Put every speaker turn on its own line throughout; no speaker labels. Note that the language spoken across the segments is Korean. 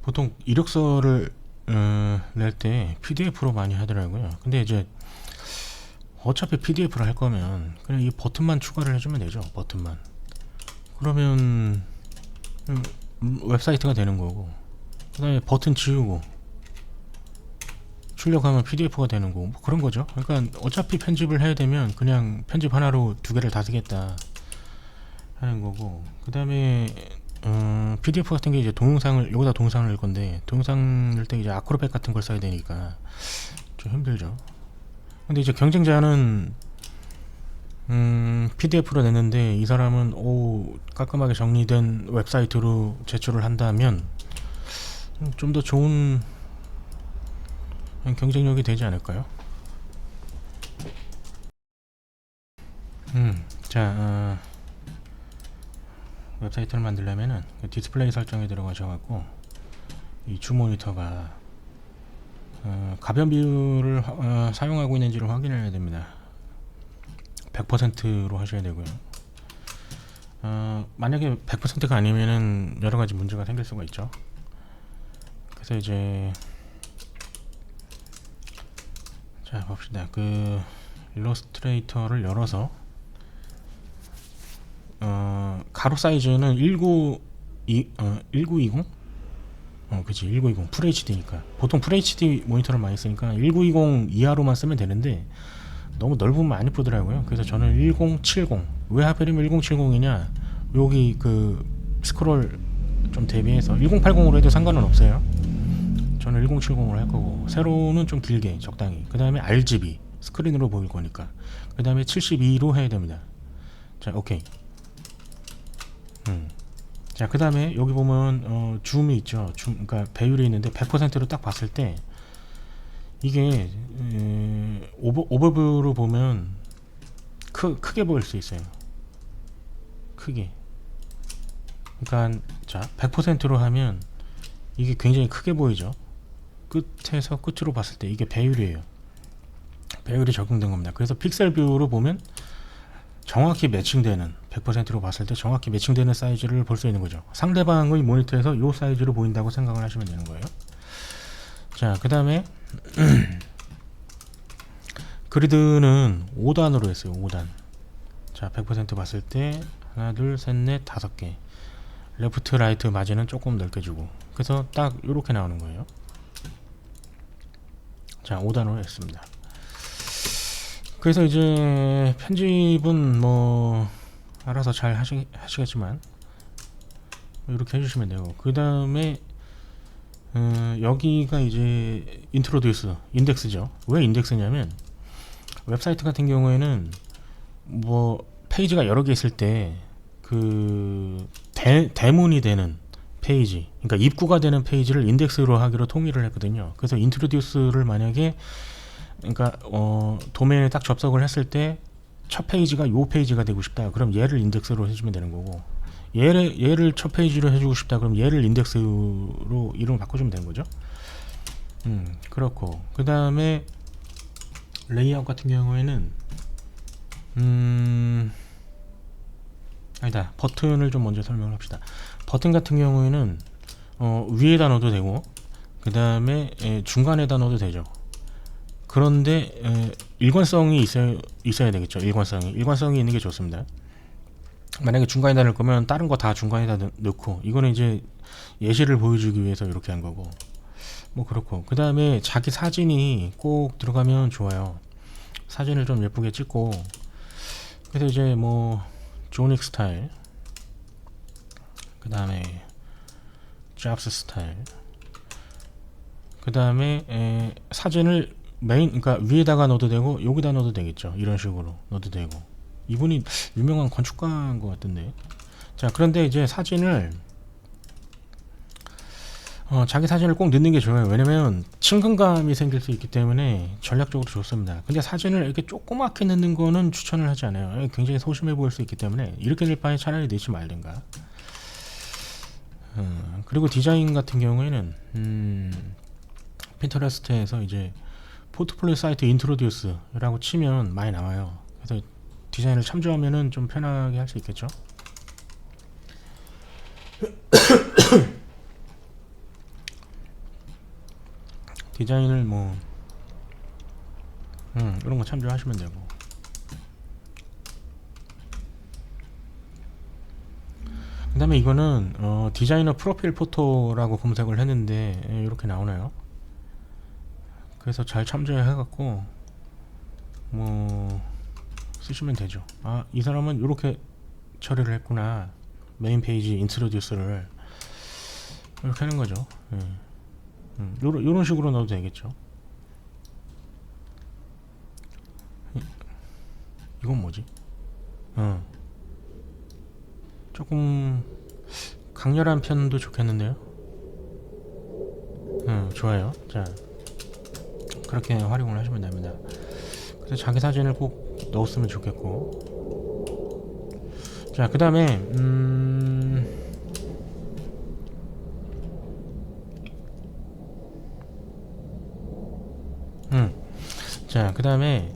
보통 이력서를 낼 때 PDF로 많이 하더라고요. 근데 이제 어차피 PDF로 할 거면 그냥 이 버튼만 추가를 해주면 되죠. 버튼만. 그러면 웹사이트가 되는 거고, 그 다음에 버튼 지우고 출력하면 PDF가 되는 거고, 뭐 그런 거죠. 그러니까 어차피 편집을 해야 되면 그냥 편집 하나로 두 개를 다 쓰겠다 하는 거고, 그 다음에 PDF 같은 게 이제 동영상을, 여기다 동영상을 넣을 건데, 동영상 넣을 때 이제 아크로벳 같은 걸 써야 되니까 좀 힘들죠. 근데 이제 경쟁자는 PDF로 냈는데 이 사람은 깔끔하게 정리된 웹사이트로 제출을 한다면 좀 더 좋은 경쟁력이 되지 않을까요? 자, 웹사이트를 만들려면은 디스플레이 설정에 들어가셔갖고 이 주 모니터가 가변 비율을 사용하고 있는지를 확인해야 됩니다. 100%로 하셔야 되고요. 만약에 100%가 아니면은 여러 가지 문제가 생길 수가 있죠. 그래서 이제 자 봅시다. 그 일러스트레이터를 열어서 가로 사이즈는 1920? 그치, 1920 FHD니까. 보통 FHD 모니터를 많이 쓰니까 1920 이하로만 쓰면 되는데 너무 넓으면 안 이쁘더라고요. 그래서 저는 1070. 왜 하필이면 1070이냐, 여기 그 스크롤 좀 대비해서 1080으로 해도 상관은 없어요. 저는 1070으로 할 거고, 세로는 좀 길게 적당히, 그 다음에 RGB 스크린으로 보일 거니까, 그 다음에 72로 해야 됩니다. 자, 오케이. 자, 그 다음에 여기 보면 줌이 있죠. 그러니까 배율이 있는데 100%로 딱 봤을 때 이게 오버뷰로 보면 크게 보일 수 있어요. 크게. 그러니까 자 100%로 하면 이게 굉장히 크게 보이죠. 끝에서 끝으로 봤을 때 이게 배율이에요. 배율이 적용된 겁니다. 그래서 픽셀 뷰로 보면 정확히 매칭되는, 100%로 봤을 때 정확히 매칭되는 사이즈를 볼 수 있는 거죠. 상대방의 모니터에서 이 사이즈로 보인다고 생각을 하시면 되는 거예요. 자, 그 다음에 그리드는 5단으로 했어요. 5단. 자, 100% 봤을 때 하나, 둘, 셋, 넷, 5개. 레프트, 라이트, 마진은 조금 넓게 주고. 그래서 딱 이렇게 나오는 거예요. 자, 5단으로 했습니다. 그래서 이제 편집은 뭐 알아서 잘 하시겠지만 이렇게 해주시면 되고, 그 다음에 여기가 이제 인트로듀스, 인덱스죠. 왜 인덱스냐면 웹사이트 같은 경우에는 뭐 페이지가 여러 개 있을 때 그 대문이 되는 페이지, 그러니까 입구가 되는 페이지를 인덱스로 하기로 통일을 했거든요. 그래서 인트로듀스를 만약에, 그러니까 도메인에 딱 접속을 했을 때 첫 페이지가 요 페이지가 되고 싶다, 그럼 얘를 인덱스로 해주면 되는 거고, 얘를 첫 페이지로 해주고 싶다, 그럼 얘를 인덱스로 이름을 바꿔주면 되는 거죠. 그렇고, 그 다음에 레이아웃 같은 경우에는 아니다, 버튼을 좀 먼저 설명을 합시다. 버튼 같은 경우에는 위에다 넣어도 되고, 그 다음에 중간에다 넣어도 되죠. 그런데 일관성이 있어야 되겠죠. 일관성이 있는 게 좋습니다. 만약에 중간에다 넣을 거면 다른 거 다 중간에다 넣고, 이거는 이제 예시를 보여주기 위해서 이렇게 한 거고, 뭐 그렇고, 그 다음에 자기 사진이 꼭 들어가면 좋아요. 사진을 좀 예쁘게 찍고, 그래서 이제 뭐 조닉 스타일, 그 다음에 잡스 스타일, 그 다음에 사진을 그러니까 위에다가 넣어도 되고 여기다 넣어도 되겠죠. 이런 식으로 넣어도 되고. 이분이 유명한 건축가인 것 같던데. 자, 그런데 이제 사진을 자기 사진을 꼭 넣는 게 좋아요. 왜냐면 친근감이 생길 수 있기 때문에 전략적으로 좋습니다. 근데 사진을 이렇게 조그맣게 넣는 거는 추천을 하지 않아요. 굉장히 소심해 보일 수 있기 때문에 이렇게 될 바에 차라리 넣지 말든가. 그리고 디자인 같은 경우에는 핀터레스트에서 이제 포트폴리오 사이트 인트로듀스라고 치면 많이 나와요. 그래서 디자인을 참조하면은 좀 편하게 할 수 있겠죠. 디자인을 뭐 이런 거 참조하시면 되고. 그 다음에 이거는 디자이너 프로필 포토라고 검색을 했는데 이렇게 나오네요. 그래서 잘 참조해 갖고 뭐 쓰시면 되죠. 아, 이 사람은 이렇게 처리를 했구나. 메인 페이지 인트로듀스를 이렇게 하는 거죠. 요런 식으로 넣어도 되겠죠. 이건 뭐지? 조금 강렬한 편도 좋겠는데요. 좋아요. 자, 그렇게 활용을 하시면 됩니다. 그래서 자기 사진을 꼭 넣었으면 좋겠고. 자, 그 다음에 자, 그 다음에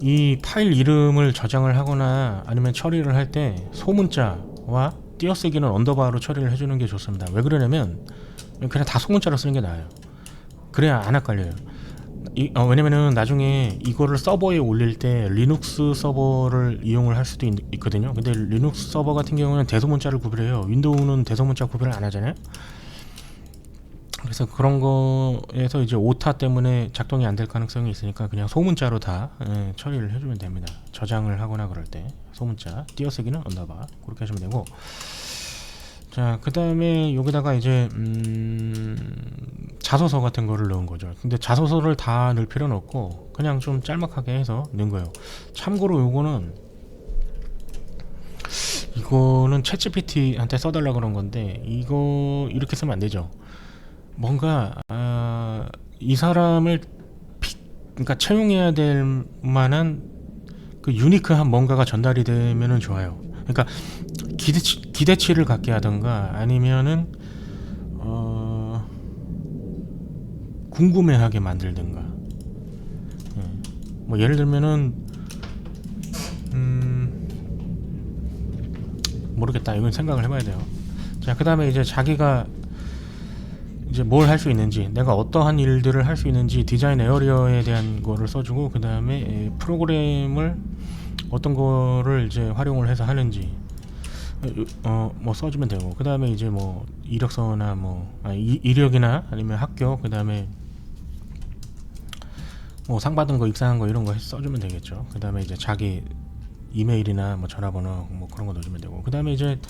이 파일 이름을 저장을 하거나 아니면 처리를 할 때 소문자와 띄어쓰기는 언더바로 처리를 해주는 게 좋습니다. 왜 그러냐면 그냥 다 소문자로 쓰는 게 나아요. 그래야 안 헷갈려요. 왜냐면은 나중에 이거를 서버에 올릴 때 리눅스 서버를 이용을 할 수도 있거든요. 근데 리눅스 서버 같은 경우는 대소문자를 구별해요. 윈도우는 대소문자 구별을 안 하잖아요. 그래서 그런 거에서 이제 오타 때문에 작동이 안 될 가능성이 있으니까 그냥 소문자로 다 처리를 해주면 됩니다. 저장을 하거나 그럴 때 소문자, 띄어쓰기는 언더바 그렇게 하시면 되고. 자, 그 다음에 여기다가 이제 자소서 같은 거를 넣은 거죠. 근데 자소서를 다 넣을 필요는 없고 그냥 좀 짤막하게 해서 넣은 거예요. 참고로 이거는 챗GPT한테 써달라 그런 건데 이거 이렇게 쓰면 안 되죠. 뭔가 이 사람을 그러니까 채용해야 될 만한 그 유니크한 뭔가가 전달이 되면은 좋아요. 그러니까 기대치를 갖게 하던가 아니면은 궁금해하게 만들든가. 뭐 예를 들면은 모르겠다. 이건 생각을 해봐야 돼요. 자, 그 다음에 이제 자기가 이제 뭘 할 수 있는지, 내가 어떠한 일들을 할 수 있는지 디자인 에어리어에 대한 거를 써주고, 그 다음에 프로그램을 어떤 거를 이제 활용을 해서 하는지 뭐 써주면 되고, 그 다음에 이제 뭐 이력서나 이력이나 아니면 학교, 그 다음에 뭐 상 받은 거, 입상한 거 이런 거 써주면 되겠죠. 그 다음에 이제 자기 이메일이나 뭐 전화번호 뭐 그런 거 넣어주면 되고, 그 다음에 이제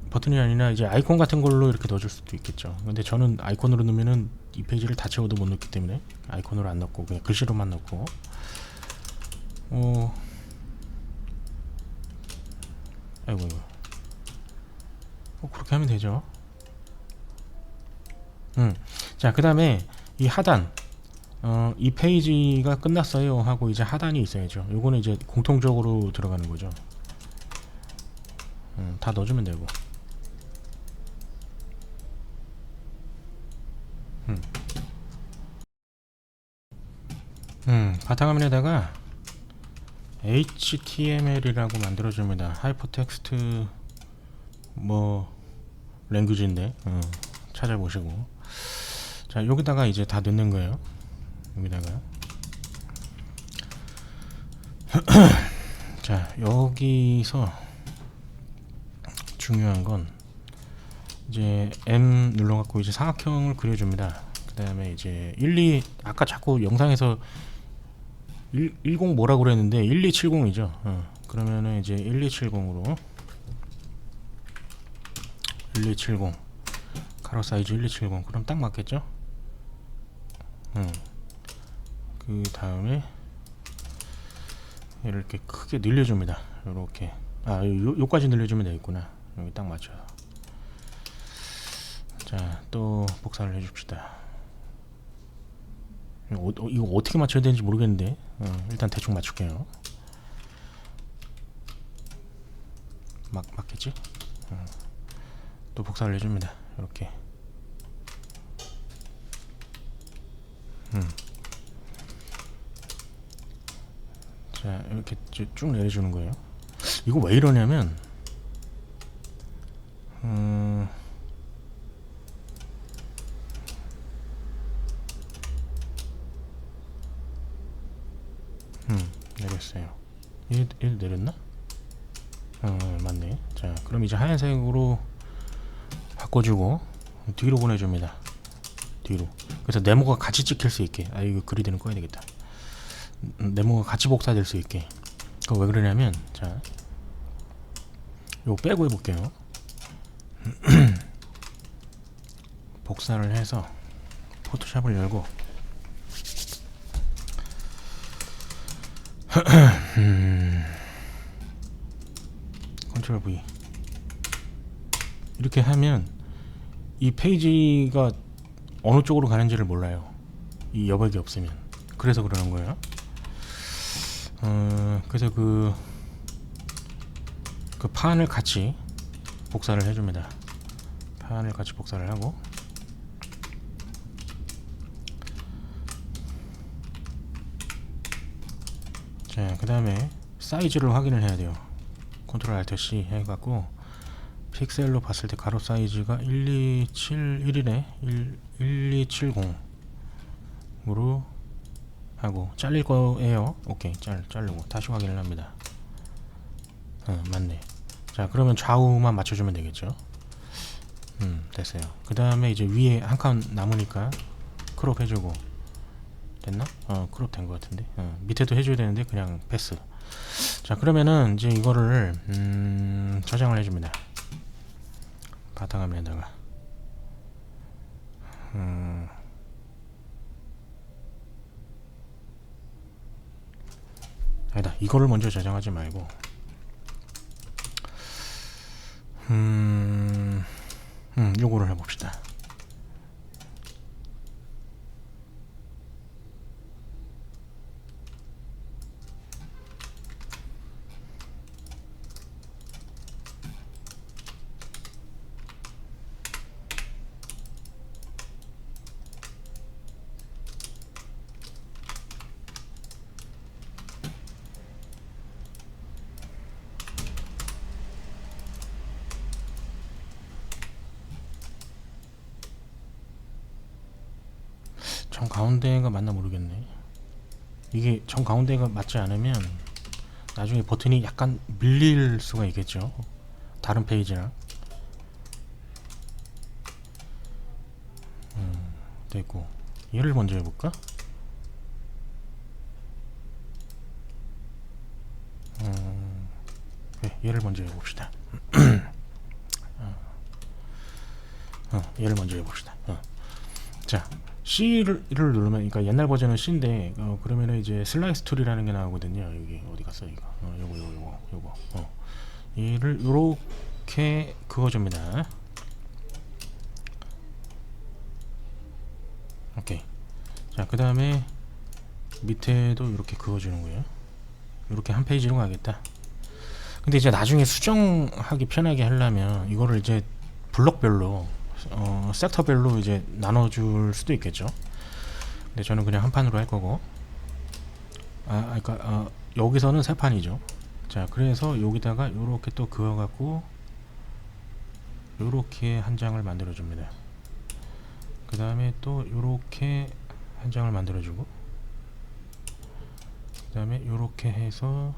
버튼이 아니라 이제 아이콘 같은 걸로 이렇게 넣어줄 수도 있겠죠. 근데 저는 아이콘으로 넣으면은 이 페이지를 다 채워도 못 넣기 때문에 아이콘으로 안 넣고 그냥 글씨로만 넣고 아이고 그렇게 하면 되죠. 자, 그 다음에 이 하단 이 페이지가 끝났어요 하고 이제 하단이 있어야죠. 요거는 이제 공통적으로 들어가는 거죠. 다 넣어주면 되고. 바탕화면에다가 HTML이라고 만들어줍니다. 하이퍼텍스트 뭐 랭귀지인데 찾아보시고. 자, 여기다가 이제 다 넣는 거예요. 여기다가 자, 여기서 중요한 건 이제 M 눌러갖고 이제 사각형을 그려줍니다. 그 다음에 이제 12 아까 자꾸 영상에서 10 뭐라고 그랬는데 1270이죠. 그러면은 이제 1270으로 1270 가로 사이즈 1270 그럼 딱 맞겠죠? 그 다음에 이렇게 크게 늘려줍니다. 이렇게 요까지 늘려주면 되겠구나. 여기 딱 맞춰요. 자, 또 복사를 해줍시다. 이거 어떻게 맞춰야 되는지 모르겠는데 일단 대충 맞출게요. 맞겠지? 또 복사를 해줍니다. 이렇게. 자, 이렇게 쭉 내려주는 거예요. 이거 왜 이러냐면 됐어요. 얘도 내렸나? 맞네. 자, 그럼 이제 하얀색으로 바꿔주고 뒤로 보내줍니다. 뒤로. 그래서 네모가 같이 찍힐 수 있게. 아, 이거 그리드는 꺼야 되겠다. 네모가 같이 복사될 수 있게. 그거 왜 그러냐면, 자, 요거 빼고 해볼게요. 복사를 해서 포토샵을 열고 컨트롤 V 이렇게 하면 이 페이지가 어느 쪽으로 가는지를 몰라요. 이 여백이 없으면. 그래서 그러는 거예요. 그래서 그 판을 같이 복사를 해줍니다. 판을 같이 복사를 하고, 자, 그 다음에 사이즈를 확인을 해야 돼요. 컨트롤 알트 C 해갖고 픽셀로 봤을 때 가로 사이즈가 1271이네. 1270으로 하고 잘릴 거예요. 오케이, 자르고 다시 확인을 합니다. 맞네. 자, 그러면 좌우만 맞춰주면 되겠죠. 됐어요. 그 다음에 이제 위에 한 칸 남으니까 크롭 해주고. 됐나? 크롭 된 것 같은데. 밑에도 해줘야 되는데 그냥 패스. 자, 그러면은 이제 이거를 저장을 해줍니다. 바탕화면에다가 아니다, 이거를 먼저 저장하지 말고 요거를 해봅시다. 정 가운데가 맞나 모르겠네. 이게 정 가운데가 맞지 않으면 나중에 버튼이 약간 밀릴 수가 있겠죠. 다른 페이지랑. 됐고, 얘를 먼저 해볼까? 네, 얘를 먼저 해봅시다. 얘를 먼저 해봅시다. 자, C를 누르면, 그러니까 옛날 버전은 C인데, 그러면은 이제 슬라이스 툴이라는 게 나오거든요. 여기 어디 갔어 이거? 요거. 얘를 요렇게 그어줍니다. 오케이. 자, 그 다음에 밑에도 이렇게 그어주는 거예요. 이렇게 한 페이지로 가겠다. 근데 이제 나중에 수정하기 편하게 하려면 이거를 이제 블록별로 섹터별로 이제 나눠줄 수도 있겠죠. 근데 저는 그냥 한 판으로 할 거고, 그러니까 여기서는 세 판이죠. 자, 그래서 여기다가 요렇게 또 그어갖고 요렇게 한 장을 만들어 줍니다. 그 다음에 또 요렇게 한 장을 만들어 주고, 그 다음에 요렇게 해서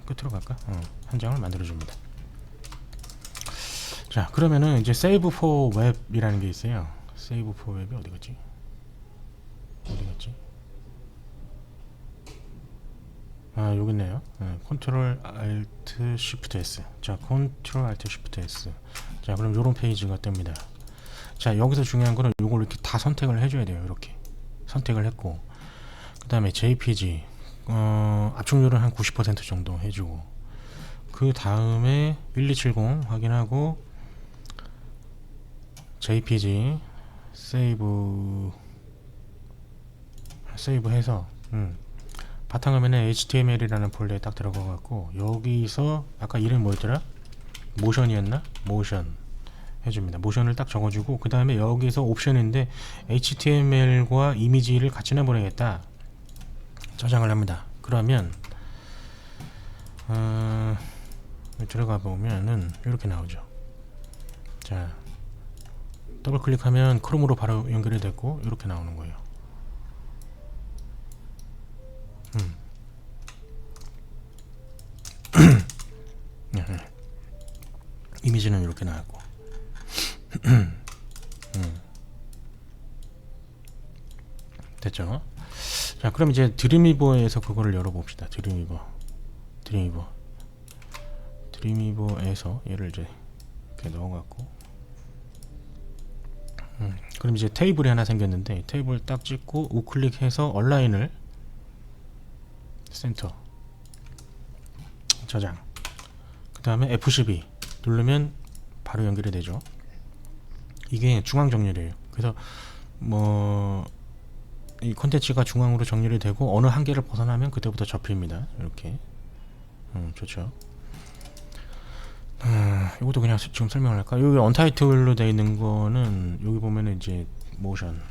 끝으로 갈까? 한 장을 만들어 줍니다. 자, 그러면은 이제 Save for Web이라는 게 있어요. Save for Web이 어디 갔지? 여기 있네요. Ctrl Alt Shift S. 자, Ctrl Alt Shift S. 자, 그럼 요런 페이지가 뜹니다. 자, 여기서 중요한 거는 요걸 이렇게 다 선택을 해줘야 돼요. 이렇게 선택을 했고, 그 다음에 JPG 압축률은 한 90% 정도 해주고, 그 다음에 1270 확인하고 JPG 세이브 해서 바탕화면에 HTML이라는 폴더에 딱 들어가 갖고, 여기서 아까 이름 뭐였더라? 모션이었나? 모션 해줍니다. 모션을 딱 적어주고, 그 다음에 여기서 옵션인데 HTML과 이미지를 같이 내보내겠다 저장을 합니다. 그러면 들어가 보면은 이렇게 나오죠. 자, 더블 클릭하면 크롬으로 바로 연결이 됐고 이렇게 나오는 거예요. 이미지는 이렇게 나왔고. 됐죠? 자, 그럼 이제 드림위버에서 그거를 열어봅시다. 드림위버에서 얘를 이제 이렇게 넣어갖고, 그럼 이제 테이블이 하나 생겼는데 테이블 딱 찍고 우클릭해서 얼라인을 센터 저장. 그 다음에 F12 누르면 바로 연결이 되죠. 이게 중앙 정렬이에요. 그래서 뭐 이 컨텐츠가 중앙으로 정렬이 되고 어느 한계를 벗어나면 그때부터 접힙니다. 이렇게. 좋죠. 이것도 그냥 지금 설명을 할까? 여기 언타이틀로 되어 있는 거는 여기 보면은 이제 모션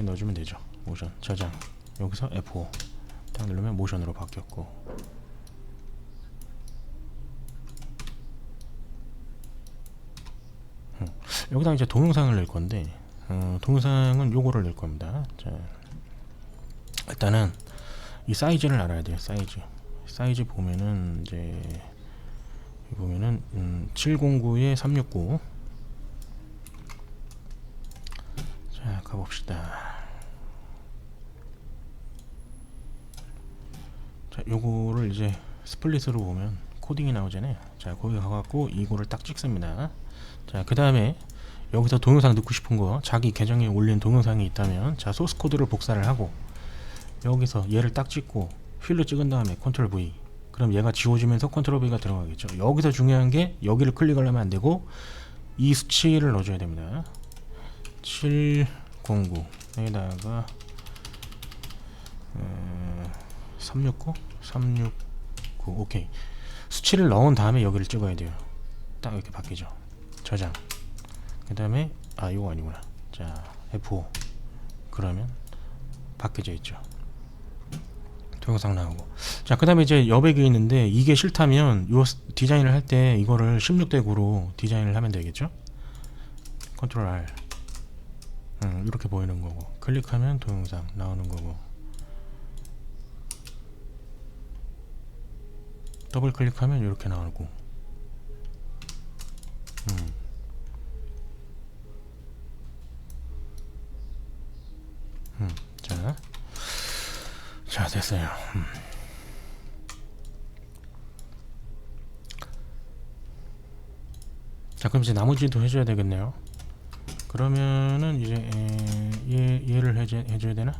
넣어주면 되죠. 모션 저장. 여기서 F5 딱 누르면 모션으로 바뀌었고. 여기다 이제 동영상을 낼 건데, 동영상은 요거를 낼 겁니다. 자, 일단은 이 사이즈를 알아야 돼요. 사이즈 보면은 이제 보면은 709에 369. 자, 가봅시다. 자, 요거를 이제 스플릿으로 보면 코딩이 나오잖아요. 자, 거기 가갖고 이거를 딱 찍습니다. 자, 그 다음에 여기서 동영상 넣고 싶은 거, 자기 계정에 올린 동영상이 있다면, 자, 소스 코드를 복사를 하고 여기서 얘를 딱 찍고 휠로 찍은 다음에 컨트롤 V. 그럼 얘가 지워지면서 컨트롤 V가 들어가겠죠. 여기서 중요한 게 여기를 클릭을 하면 안 되고 이 수치를 넣어줘야 됩니다. 709에다가 369 오케이. 수치를 넣은 다음에 여기를 찍어야 돼요. 딱 이렇게 바뀌죠. 저장. 그 다음에 이거 아니구나. 자, F5 그러면 바뀌어져 있죠. 동영상 나오고. 자, 그 다음에 이제 여백이 있는데 이게 싫다면 요 디자인을 할 때 이거를 16대 9로 디자인을 하면 되겠죠. 컨트롤 R. 이렇게 보이는 거고, 클릭하면 동영상 나오는 거고, 더블 클릭하면 이렇게 나오고. 자, 됐어요. 자, 그럼 이제 나머지도 해줘야 되겠네요. 그러면은 이제 얘를 해줘야 되나?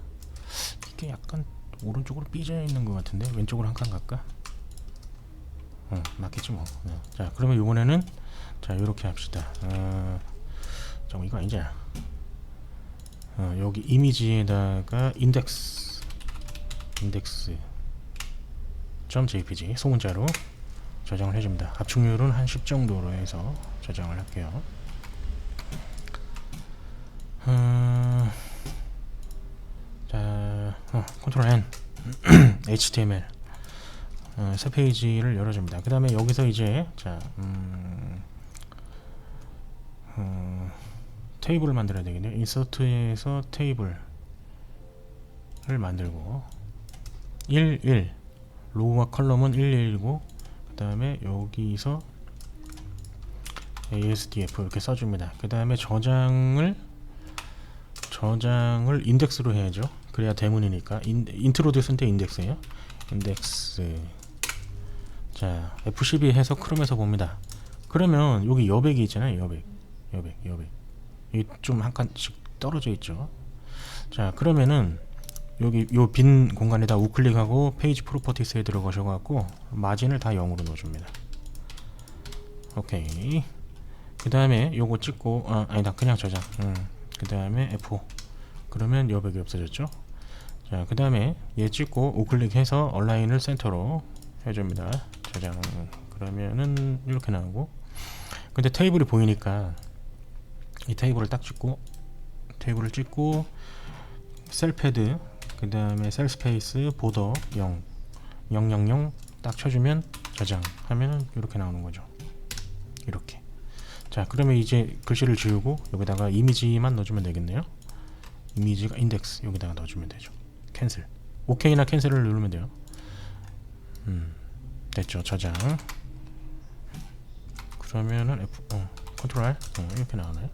이게 약간 오른쪽으로 삐져 있는 것 같은데 왼쪽으로 한 칸 갈까? 맞겠지 뭐. 자, 그러면 이번에는 자, 요렇게 합시다. 잠깐, 이거 아니잖아. 여기 이미지에다가 index.jpg 소문자로 저장을 해줍니다. 압축률은 한 10 정도로 해서 저장을 할게요. 자, 컨트롤 N HTML 새 페이지를 열어줍니다. 그 다음에 여기서 이제 자, 테이블을 만들어야 되겠네요. 인서트에서 테이블을 만들고 11 로우와 컬럼은 111이고, 그 다음에 여기서 ASDF 이렇게 써줍니다. 그 다음에 저장을 인덱스로 해야죠. 그래야 대문이니까. 인트로도 쓴 때 인덱스예요. 인덱스. 자, F12 해서 크롬에서 봅니다. 그러면 여기 여백이 있잖아요. 여백 이 좀 한 칸씩 떨어져 있죠. 자, 그러면은 여기 요 빈 공간에다 우클릭하고 페이지 프로퍼티스에 들어가셔갖고 마진을 다 0으로 넣어줍니다. 오케이. 그 다음에 요거 찍고 아니다, 그냥 저장. 그 다음에 F5 그러면 여백이 없어졌죠. 자, 그 다음에 얘 찍고 우클릭해서 얼라인을 센터로 해줍니다. 저장. 그러면은 이렇게 나오고, 근데 테이블이 보이니까 이 테이블을 딱 찍고 셀 패드, 그 다음에 셀 스페이스 보더 0 딱 쳐주면 저장하면은 이렇게 나오는 거죠. 이렇게. 자, 그러면 이제 글씨를 지우고 여기다가 이미지만 넣어주면 되겠네요. 이미지가 인덱스 여기다가 넣어주면 되죠. 캔슬. OK나 캔슬을 누르면 돼요. 됐죠. 저장. 그러면은 F, 컨트롤 R, 이렇게 나오나요?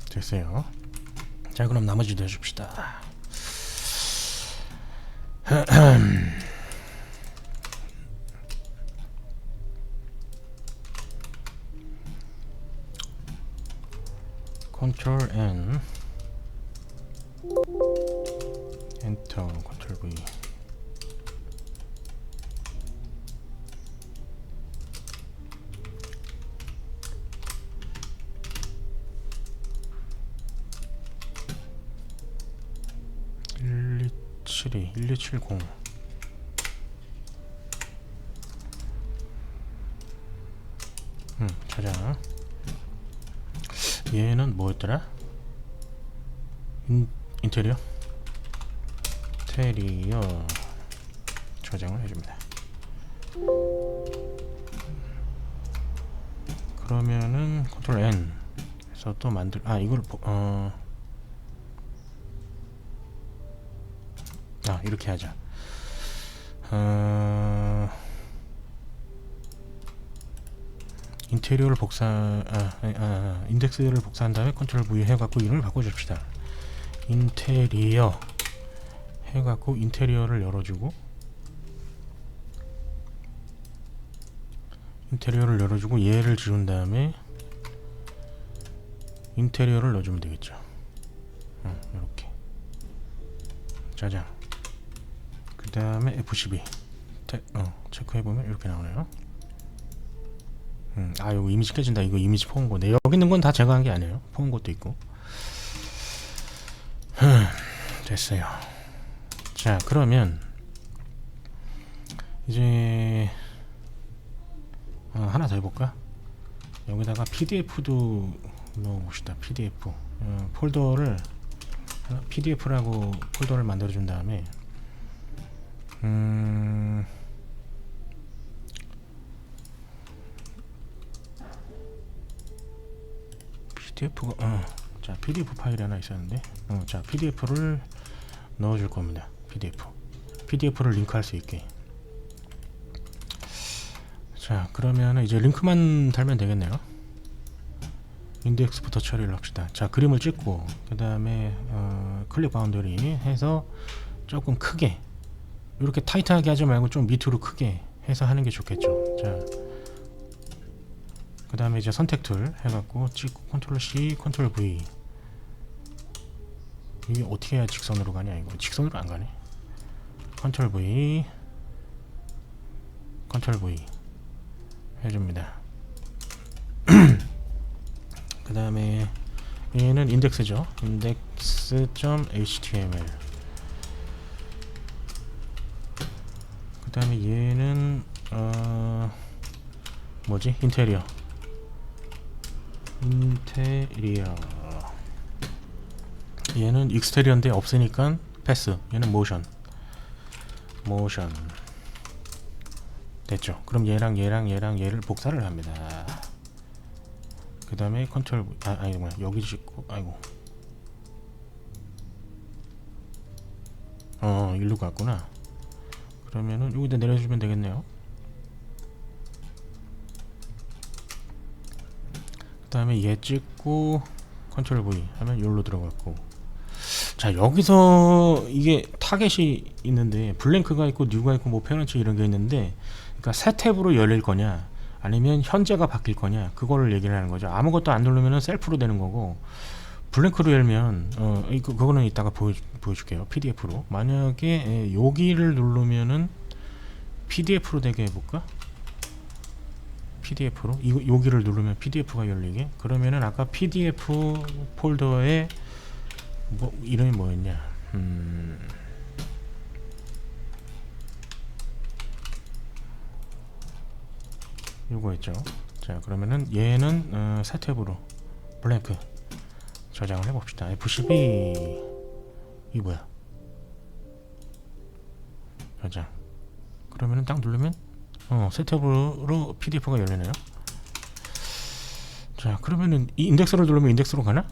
됐어요. 자, 그럼 나머지도 해줍시다. 컨트롤 N, 엔터, 컨트롤 V. (1272) 1270. 저장. 얘는 뭐였더라? 인테리어 저장을 해줍니다. 그러면은 컨트롤 N 해서 또 이걸 이렇게 하자. 인테리어를 인덱스를 복사한 다음에 컨트롤 V 해갖고 이름을 바꿔줍시다. 인테리어 해갖고 인테리어를 열어주고 얘를 지운 다음에 인테리어를 넣어주면 되겠죠. 이렇게 저장. 그 다음에 F12 체크해보면 이렇게 나오네요. 이거 이미지 깨진다. 이거 이미지 포은 거네. 여기 있는 건 다 제가 한 게 아니에요. 포은 것도 있고. 됐어요. 자, 그러면 이제 하나 더 해볼까? 여기다가 PDF도 넣어봅시다. PDF 폴더를 PDF라고 폴더를 만들어준 다음에 PDF가 자, PDF 파일이 하나 있었는데 자, PDF를 넣어줄 겁니다. PDF를 링크할 수 있게. 자, 그러면 이제 링크만 달면 되겠네요. 인덱스부터 처리를 합시다. 자, 그림을 찍고 그 다음에 클릭 바운더리 해서 조금 크게, 이렇게 타이트하게 하지 말고 좀 밑으로 크게 해서 하는 게 좋겠죠. 자, 그 다음에 이제 선택 툴 해갖고 찍고 컨트롤 C, 컨트롤 V. 이게 어떻게 해야 직선으로 가냐? 이거 직선으로 안 가네. 컨트롤 V, 컨트롤 V 해줍니다. 그 다음에 얘는 인덱스죠. index.html. 그 다음에 얘는 뭐지? 인테리어. 얘는 익스테리어인데 없으니까 패스. 얘는 모션. 됐죠. 그럼 얘를 복사를 합니다. 그 다음에 컨트롤 여기 찍고 일로 갔구나. 그러면은 여기다 내려주면 되겠네요. 그 다음에 얘 찍고 컨트롤 V 하면 여기로 들어갔고. 자, 여기서 이게 타겟이 있는데 블랭크가 있고 뉴가 있고 뭐 페런츠 이런 게 있는데, 그러니까 새 탭으로 열릴 거냐 아니면 현재가 바뀔 거냐, 그거를 얘기를 하는 거죠. 아무것도 안 누르면은 셀프로 되는 거고, 블랭크로 열면 그거는 이따가 보여줄게요. PDF로. 만약에 여기를 누르면은 PDF로 되게 해볼까? PDF로 여기를 누르면 PDF가 열리게. 그러면은 아까 PDF 폴더에 이름이 뭐였냐? 요거였죠. 자, 그러면은 얘는 새 탭으로 블랭크 저장을 해봅시다. F12. 이 뭐야? 저장. 그러면은 딱 누르면 세트업으로 PDF가 열리네요. 자, 그러면은 이 인덱스를 누르면 인덱스로 가나?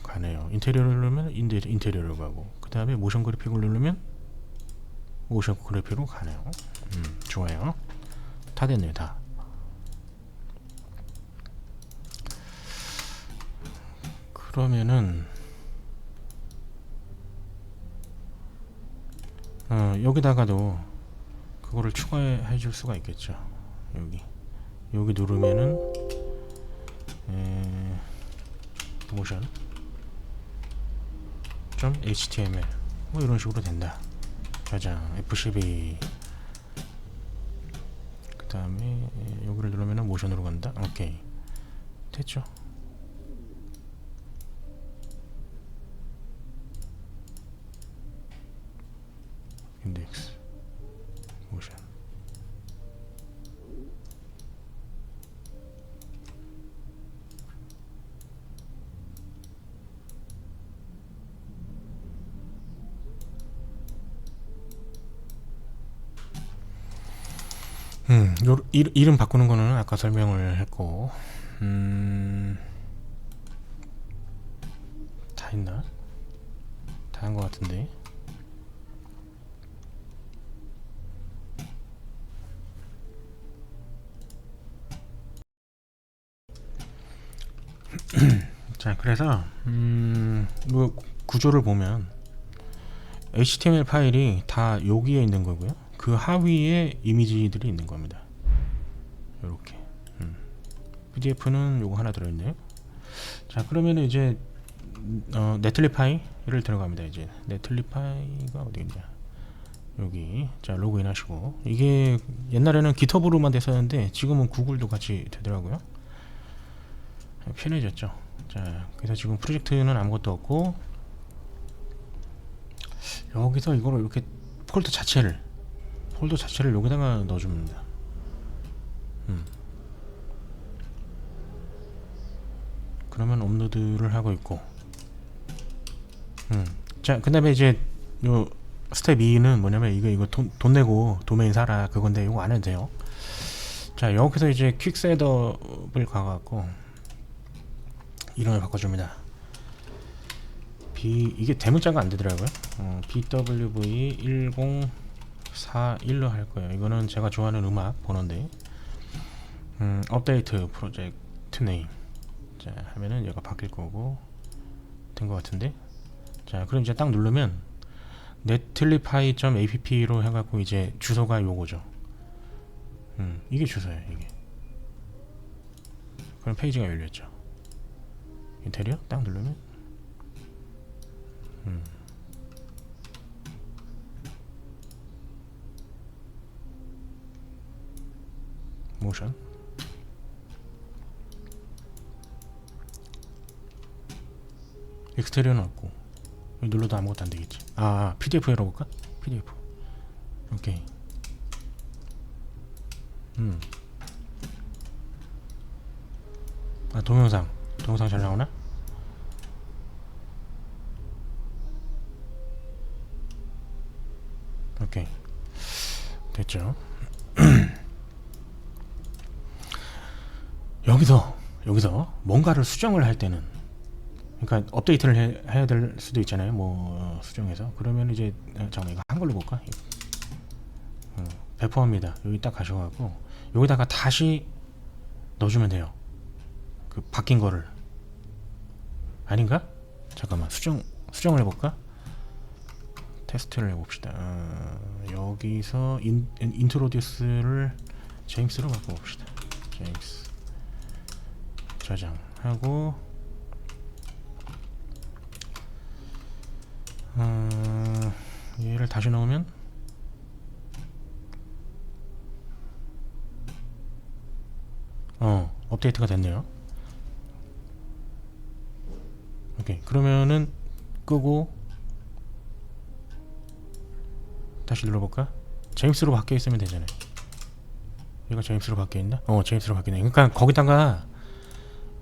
가네요. 인테리어를 누르면 인테리어로 가고, 그 다음에 모션 그래픽을 누르면 모션 그래픽으로 가네요. 좋아요. 다 됐네요, 다. 그러면은 여기다가도 그거를 추가해 줄 수가 있겠죠. 여기 누르면은 모션 .html 뭐 이런 식으로 된다. 저장 F12. 그 다음에 여기를 누르면은 모션으로 간다. 오케이, 됐죠. 인덱스 모션. 이름 바꾸는 거는 아까 설명을 했고, 다 했나? 다 한 것 같은데. 자, 그래서 뭐 구조를 보면 HTML 파일이 다 여기에 있는 거고요. 그 하위에 이미지들이 있는 겁니다. 이렇게. PDF는 요거 하나 들어있네요. 자, 그러면 이제 네틀리파이를 들어갑니다. 이제 네틀리파이가 어디 있냐? 여기. 자, 로그인 하시고, 이게 옛날에는 깃허브로만 됐었는데 지금은 구글도 같이 되더라고요. 편해졌죠. 자, 그래서 지금 프로젝트는 아무것도 없고, 여기서 이거를 이렇게 폴더 자체를 여기다가 넣어줍니다. 그러면 업로드를 하고 있고, 자, 그 다음에 이제 요 스텝 2는 뭐냐면 이거 돈 내고 도메인 사라 그건데 이거 안 해도 돼요. 자, 여기서 이제 퀵 셋업을 가갖고 이름을 바꿔줍니다. 이게 대문자가 안 되더라고요. BWV1041로 할 거예요. 이거는 제가 좋아하는 음악 번호인데, 업데이트 프로젝트 네임. 자, 하면은 얘가 바뀔 거고, 된 것 같은데. 자, 그럼 이제 딱 누르면 netlify.app로 해갖고 이제 주소가 요거죠. 이게 주소예요, 이게. 그럼 페이지가 열렸죠. 인테리어 딱 누르면 모션. 엑스테리어는 없고, 눌러도 아무것도 안 되겠지. PDF 열어볼까? PDF. 오케이. 동영상 잘 나오나? 오케이, 됐죠. 여기서 뭔가를 수정을 할 때는, 그러니까 업데이트를 해야 될 수도 있잖아요. 뭐 수정해서. 그러면 이제 잠깐만, 이거 한글로 볼까? 배포합니다. 여기 딱 가셔가지고 여기다가 다시 넣어주면 돼요. 그 바뀐 거를. 아닌가? 잠깐만, 수정을 해볼까? 테스트를 해봅시다. 여기서 인트로듀스를 제임스로 바꿔봅시다. 제임스 저장하고, 얘를 다시 넣으면 업데이트가 됐네요. 오케이, 그러면은 끄고 다시 눌러볼까? 제임스로 바뀌어 있으면 되잖아요. 얘가 제임스로 바뀌어 있나? 제임스로 바뀌네. 그러니까 거기다가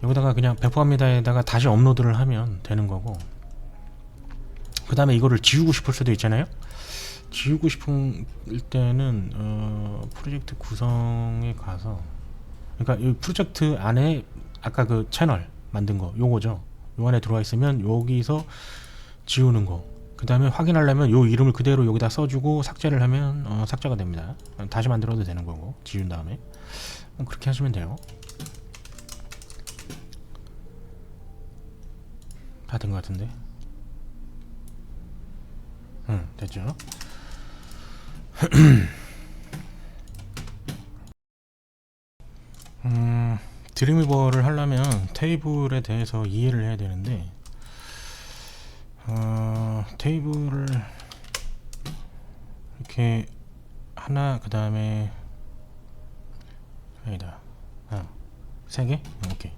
여기다가 그냥 배포합니다에다가 다시 업로드를 하면 되는 거고, 그 다음에 이거를 지우고 싶을 수도 있잖아요. 지우고 싶은 때는 프로젝트 구성에 가서, 그러니까 이 프로젝트 안에 아까 그 채널 만든 거 요거죠. 요 안에 들어와 있으면 여기서 지우는 거. 그 다음에 확인하려면 요 이름을 그대로 여기다 써주고 삭제를 하면 삭제가 됩니다. 다시 만들어도 되는 거고, 지운 다음에 그렇게 하시면 돼요. 다 된 것 같은데. 됐죠. 드림위버를 하려면 테이블에 대해서 이해를 해야 되는데, 테이블을 이렇게 하나, 그 다음에 아니다, 세 개? 오케이,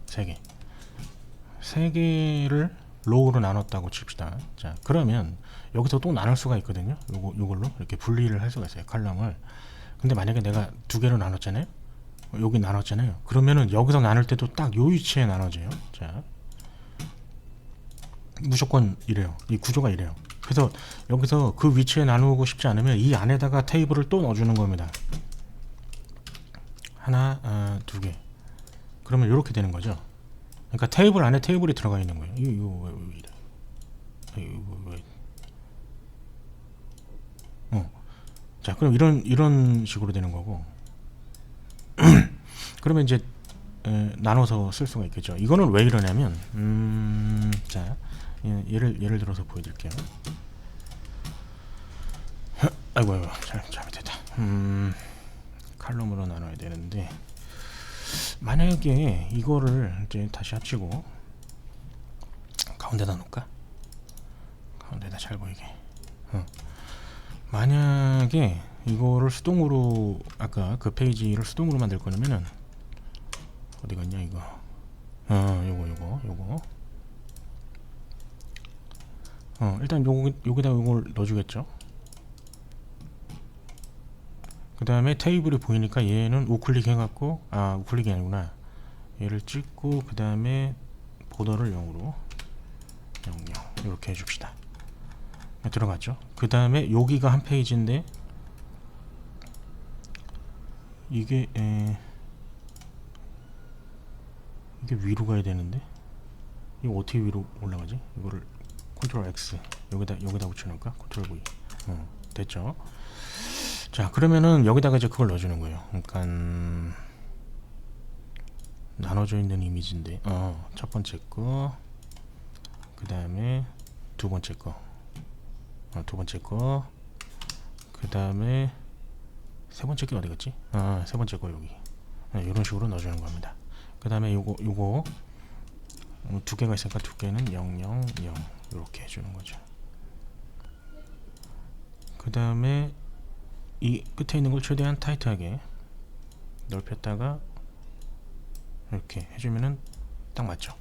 세 개를 로우로 나눴다고 칩시다. 자, 그러면 여기서 또 나눌 수가 있거든요. 요걸로 이렇게 분리를 할 수가 있어요, 칼럼을. 근데 만약에 내가 두 개로 나눴잖아요. 여기 나눴잖아요. 그러면은 여기서 나눌 때도 딱 요 위치에 나눠져요. 자, 무조건 이래요. 이 구조가 이래요. 그래서 여기서 그 위치에 나누고 싶지 않으면 이 안에다가 테이블을 또 넣어주는 겁니다. 하나, 두 개. 그러면 이렇게 되는 거죠. 그러니까 테이블 안에 테이블이 들어가 있는 거예요. 이거 왜 이래? 자, 그럼 이런 식으로 되는 거고. 그러면 이제 나눠서 쓸 수가 있겠죠. 이거는 왜 이러냐면, 자, 예를 들어서 보여드릴게요. 아이고, 잘못했다. 칼럼으로 나눠야 되는데, 만약에 이거를 이제 다시 합치고 가운데다 놓을까? 가운데다 잘 보이게. 만약에 이거를 수동으로, 아까 그 페이지를 수동으로 만들 거냐면은 어디 갔냐 이거. 요거. 일단 여기다 요걸 넣어주겠죠. 그 다음에 테이블이 보이니까 얘는 우클릭 해갖고, 우클릭이 아니구나. 얘를 찍고 그 다음에 보더를 0으로 0 이렇게 해줍시다. 들어갔죠. 그 다음에 여기가 한 페이지인데 이게 위로 가야 되는데 이거 어떻게 위로 올라가지? 이거를 컨트롤 X 여기다 붙여놓을까? 컨트롤 V. 됐죠. 자, 그러면은 여기다가 이제 그걸 넣어주는 거예요. 그러니까 나눠져 있는 이미지인데 첫 번째 거, 그 다음에 두 번째 거, 그 다음에 세 번째 게 어디 갔지? 세 번째 거 여기. 이런 식으로 넣어주는 겁니다. 그 다음에 요거 두 개가 있으니까 두 개는 0, 0, 0 이렇게 해주는 거죠. 그 다음에 이 끝에 있는 걸 최대한 타이트하게 넓혔다가 이렇게 해주면은 딱 맞죠.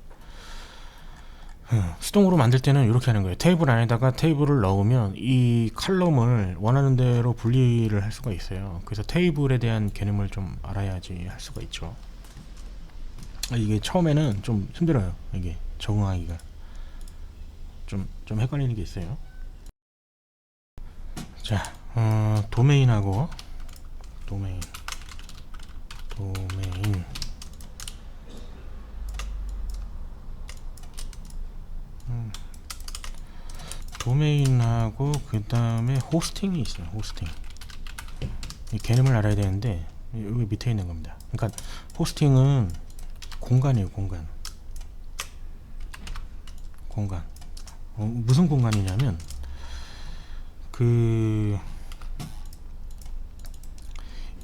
수동으로 만들 때는 이렇게 하는 거예요. 테이블 안에다가 테이블을 넣으면 이 칼럼을 원하는 대로 분리를 할 수가 있어요. 그래서 테이블에 대한 개념을 좀 알아야지 할 수가 있죠. 이게 처음에는 좀 힘들어요. 이게 적응하기가 좀 헷갈리는 게 있어요. 자, 도메인하고 도메인 도메인하고 그 다음에 호스팅이 있어요. 호스팅. 이 개념을 알아야 되는데 여기 밑에 있는 겁니다. 그러니까 호스팅은 공간이에요. 공간. 무슨 공간이냐면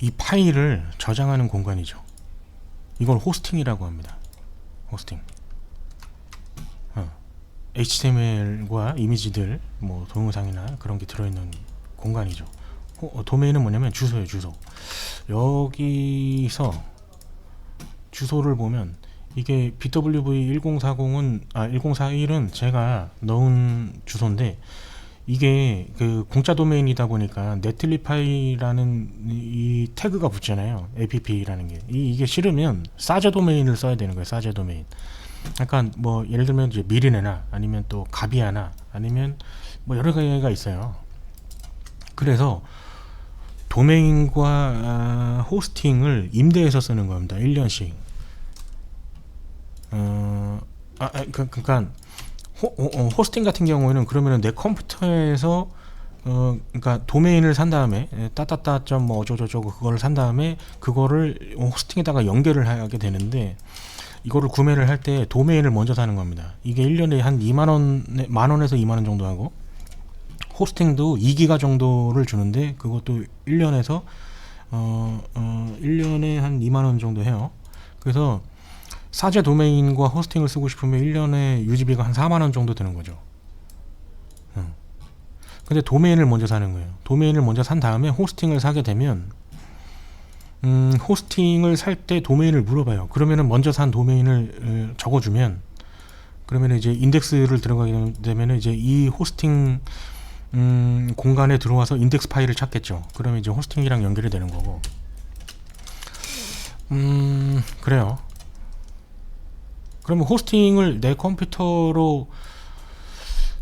이 파일을 저장하는 공간이죠. 이걸 호스팅이라고 합니다. 호스팅. HTML과 이미지들, 뭐 동영상이나 그런 게 들어있는 공간이죠. 도메인은 뭐냐면 주소예요. 주소. 여기서 주소를 보면 이게 bwv1040은 1041은 제가 넣은 주소인데 이게 그 공짜 도메인이다 보니까 네틀리파이라는 이 태그가 붙잖아요. app라는 게. 이게 싫으면 사제 도메인을 써야 되는 거예요. 사제 도메인. 약간 뭐 예를 들면 이제 미리네나 아니면 또 가비아나 아니면 뭐 여러 가지가 있어요. 그래서 도메인과 호스팅을 임대해서 쓰는 겁니다. 1년씩. 그러니까 호스팅 같은 경우에는 그러면은 내 컴퓨터에서 그러니까 도메인을 산 다음에 따따따 뭐 어쩌고저쩌고 그거를 산 다음에 그거를 호스팅에다가 연결을 하게 되는데, 이거를 구매를 할 때 도메인을 먼저 사는 겁니다. 이게 1년에 한 2만원, 만원에서 2만원 정도 하고, 호스팅도 2기가 정도를 주는데 그것도 1년에서 1년에 한 2만원 정도 해요. 그래서 사제 도메인과 호스팅을 쓰고 싶으면 1년에 유지비가 한 4만원 정도 드는 거죠. 근데 도메인을 먼저 사는 거예요. 도메인을 먼저 산 다음에 호스팅을 사게 되면 호스팅을 살 때 도메인을 물어봐요. 그러면은 먼저 산 도메인을 적어주면, 그러면 이제 인덱스를 들어가게 되면 이제 이 호스팅 공간에 들어와서 인덱스 파일을 찾겠죠. 그러면 이제 호스팅이랑 연결이 되는 거고. 그래요. 그러면 호스팅을 내 컴퓨터로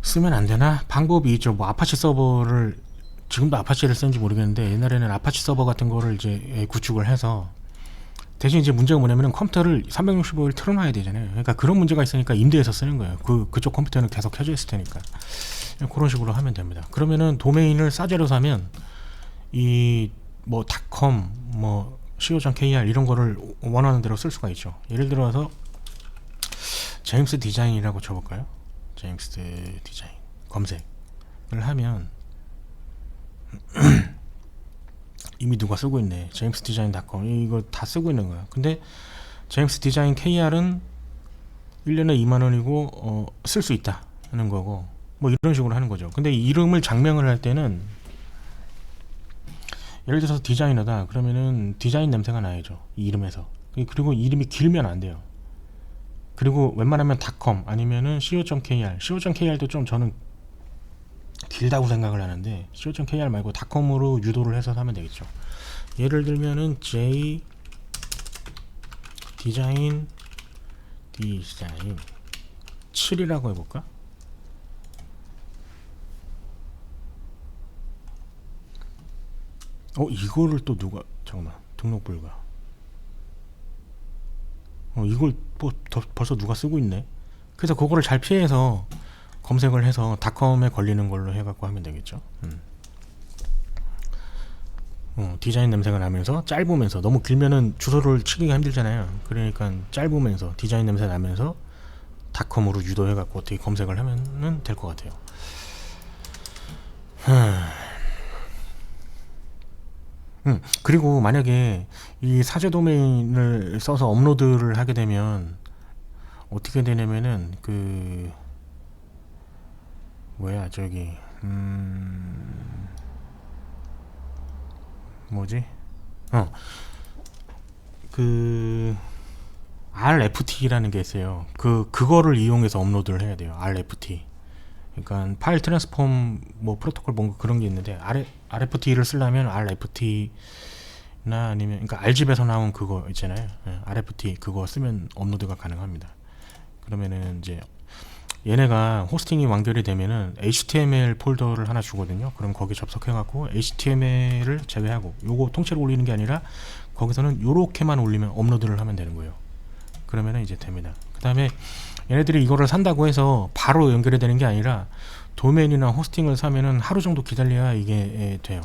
쓰면 안 되나? 방법이 있죠. 뭐 아파치 서버를, 지금도 아파치를 쓰는지 모르겠는데 옛날에는 아파치 서버 같은 거를 이제 구축을 해서, 대신 이제 문제가 뭐냐면 컴퓨터를 365일 틀어놔야 되잖아요. 그러니까 그런 문제가 있으니까 임대해서 쓰는 거예요. 그쪽 컴퓨터는 계속 켜져 있을 테니까. 그런 식으로 하면 됩니다. 그러면은 도메인을 싸제로 사면 이 뭐 닷컴, 뭐 co.kr 이런 거를 원하는 대로 쓸 수가 있죠. 예를 들어서 제임스 디자인이라고 쳐볼까요? 제임스 디자인 검색을 하면 이미 누가 쓰고 있네. 제임스 디자인.com 이거 다 쓰고 있는 거야. 근데 제임스 디자인 KR은 1년에 2만원이고 쓸 수 있다는 거고, 뭐 이런 식으로 하는 거죠. 근데 이름을 장명을 할 때는 예를 들어서 디자이너다 그러면은 디자인 냄새가 나야죠, 이 이름에서. 그리고 이름이 길면 안 돼요. 그리고 웬만하면 닷컴 아니면은 co.kr, co.kr도 좀 저는 길다고 생각을 하는데 co.kr 말고 닷컴으로 유도를 해서 사면 되겠죠. 예를 들면은 j 디자인 7이라고 해볼까? 이거를 또 누가, 잠깐만, 등록 불가. 이걸 뭐 벌써 누가 쓰고 있네. 그래서 그거를 잘 피해서 검색을 해서 닷컴에 걸리는 걸로 해갖고 하면 되겠죠. 디자인 냄새가 나면서 짧으면서, 너무 길면은 주소를 치기가 힘들잖아요. 그러니까 짧으면서 디자인 냄새 나면서 닷컴으로 유도해갖고 어떻게 검색을 하면은 될 것 같아요. 그리고 만약에 이 사제 도메인을 써서 업로드를 하게 되면 어떻게 되냐면은 뭐야 저기 뭐지? RFT라는 게 있어요. 그거를 이용해서 업로드를 해야 돼요. RFT. 그러니까 파일 트랜스폼 뭐 프로토콜 뭔가 그런 게 있는데, RFT를 쓰려면 RFT나 아니면 그러니까 R집에서 나온 그거 있잖아요. RFT 그거 쓰면 업로드가 가능합니다. 그러면은 이제 얘네가 호스팅이 완결이 되면은 HTML 폴더를 하나 주거든요. 그럼 거기 접속해갖고 HTML을 제외하고, 요거 통째로 올리는 게 아니라 거기서는 요렇게만 올리면 업로드를 하면 되는 거예요. 그러면은 이제 됩니다. 그 다음에 얘네들이 이거를 산다고 해서 바로 연결이 되는 게 아니라 도메인이나 호스팅을 사면은 하루 정도 기다려야 이게 돼요.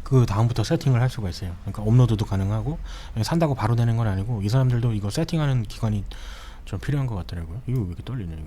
그 다음부터 세팅을 할 수가 있어요. 그러니까 업로드도 가능하고, 산다고 바로 되는 건 아니고, 이 사람들도 이거 세팅하는 기간이 좀 필요한 것 같더라고요. 이거 왜 이렇게 떨리냐 이거.